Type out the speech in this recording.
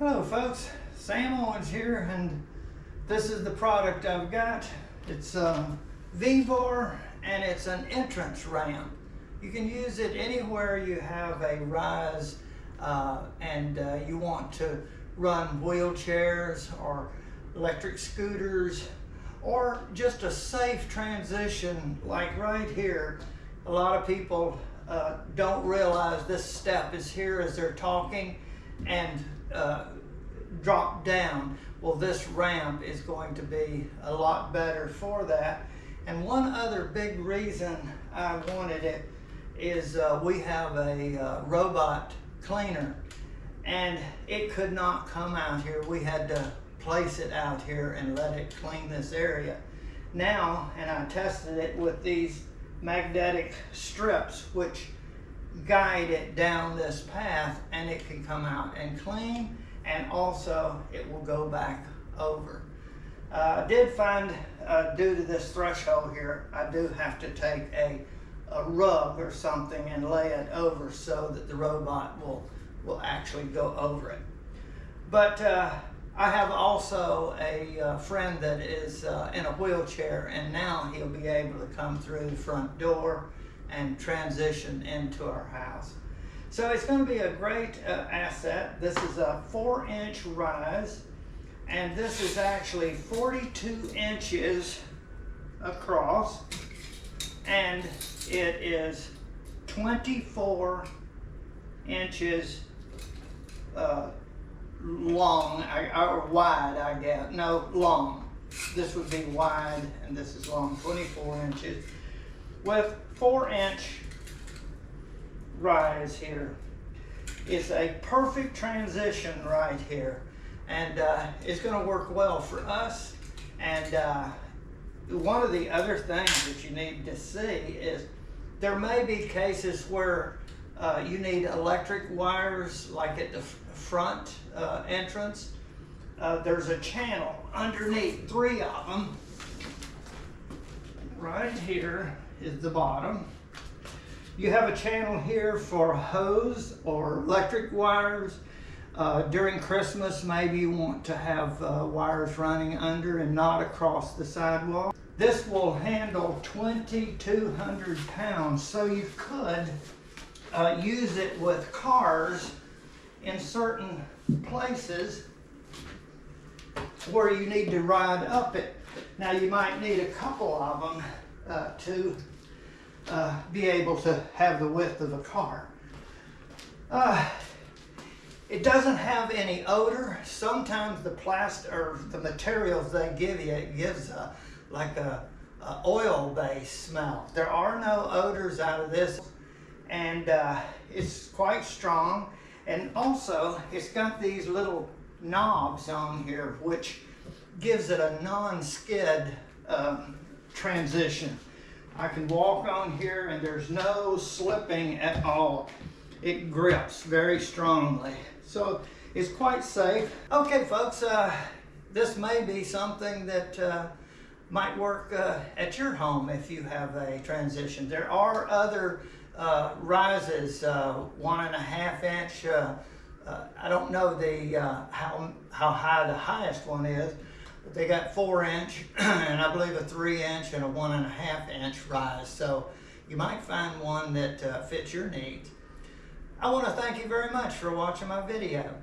Hello folks, Sam Owens here, and this is the product I've got. It's VEVOR, and it's an entrance ramp. You can use it anywhere you have a rise and you want to run wheelchairs or electric scooters, or just a safe transition like right here. A lot of people don't realize this step is here as they're talking and drop down. Well, this ramp is going to be a lot better for that. And one other big reason I wanted it is we have a robot cleaner, and it could not come out here. We had to place it out here and let it clean this area. Now, and I tested it with these magnetic strips which guide it down this path, and it can come out and clean, and also it will go back over. I did find, due to this threshold here, I do have to take a rug or something and lay it over so that the robot will actually go over it. But I have also a friend that is in a wheelchair, and now he'll be able to come through the front door and transition into our house. So it's going to be a great asset. This is a 4-inch rise, and this is actually 42 inches across, and it is 24 inches long, or wide, I guess. No, long. This would be wide, and this is long, 24 inches, with 4-inch rise here. It's a perfect transition right here, and it's going to work well for us. And one of the other things that you need to see is there may be cases where you need electric wires, like at the front entrance. There's a channel underneath, 3 of them. Right here is the bottom. You have a channel here for hose or electric wires. During Christmas, maybe you want to have wires running under and not across the sidewalk. This will handle 2,200 pounds, so you could use it with cars in certain places where you need to ride up it. Now, you might need a couple of them to be able to have the width of a car. It doesn't have any odor. Sometimes the plastic or the materials they give you, it gives like a oil-based smell. There are no odors out of this, and it's quite strong. And also, it's got these little knobs on here, which gives it a non-skid transition. I can walk on here and there's no slipping at all. It grips very strongly, so it's quite safe. Okay folks, this may be something that might work at your home if you have a transition. There are other rises, 1.5 inch. I don't know the how high the highest one is. They got 4-inch, and I believe a 3-inch and a 1.5 inch rise. So you might find one that fits your needs. I want to thank you very much for watching my video.